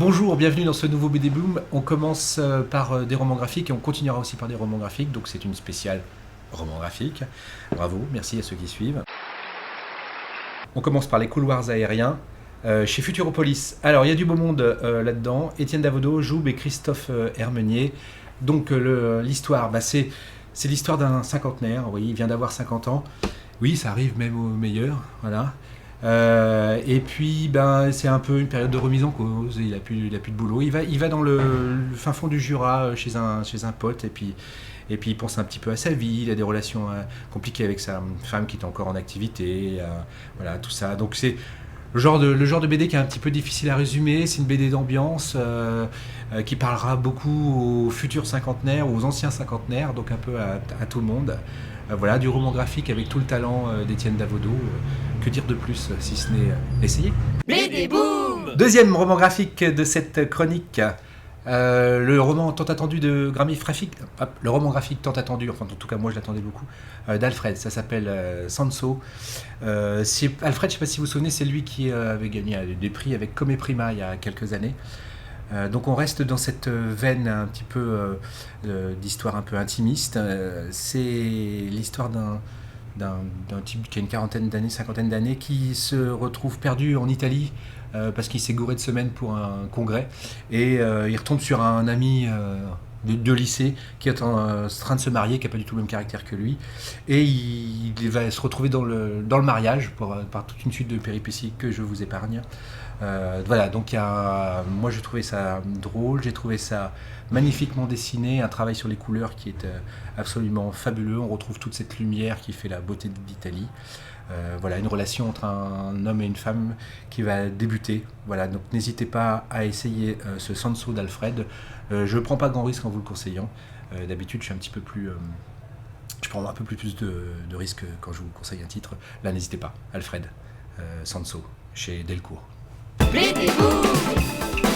Bonjour, bienvenue dans ce nouveau BD Boom. On commence par des romans graphiques et on continuera aussi par des romans graphiques, donc c'est une spéciale roman graphique. Bravo, merci à ceux qui suivent. On commence par les couloirs aériens chez Futuropolis. Alors il y a du beau monde là-dedans, Étienne Davodo, Joub et Christophe Hermenier. Donc l'histoire, c'est l'histoire d'un cinquantenaire, oui, il vient d'avoir 50 ans. Oui, ça arrive même aux meilleurs, voilà. Et puis c'est un peu une période de remise en cause, il a plus de boulot, il va dans le fin fond du Jura chez un pote et puis il pense un petit peu à sa vie, il a des relations compliquées avec sa femme qui est encore en activité, voilà tout ça. Donc c'est le genre de BD qui est un petit peu difficile à résumer, c'est une BD d'ambiance qui parlera beaucoup aux futurs cinquantenaires, aux anciens cinquantenaires, donc un peu à tout le monde. Voilà, du roman graphique avec tout le talent d'Étienne Davodo. Que dire de plus si ce n'est essayer. BD Boom. Deuxième roman graphique de cette chronique, le roman tant attendu de Grammy Graphique, le roman graphique tant attendu, enfin en tout cas moi je l'attendais beaucoup, d'Alfred, ça s'appelle Sanso. Alfred, je ne sais pas si vous vous souvenez, c'est lui qui avait gagné des prix avec Come Prima il y a quelques années. Donc on reste dans cette veine un petit peu d'histoire un peu intimiste. C'est l'histoire d'un type qui a une quarantaine d'années, cinquantaine d'années, qui se retrouve perdu en Italie parce qu'il s'est gouré de semaine pour un congrès. Et il retombe sur un ami de lycée qui est en train de se marier, qui n'a pas du tout le même caractère que lui. Et il va se retrouver dans le mariage par toute une suite de péripéties que je vous épargne. Voilà, donc moi j'ai trouvé ça drôle, j'ai trouvé ça magnifiquement dessiné, un travail sur les couleurs qui est absolument fabuleux. On retrouve toute cette lumière qui fait la beauté d'Italie. Voilà, une relation entre un homme et une femme qui va débuter. Voilà, donc n'hésitez pas à essayer ce Sanso d'Alfred. Je ne prends pas grand risque en vous le conseillant. D'habitude, je suis un petit peu plus... je prends un peu plus de risques quand je vous conseille un titre. Là, n'hésitez pas. Alfred, Sanso, chez Delcourt. BD Boom.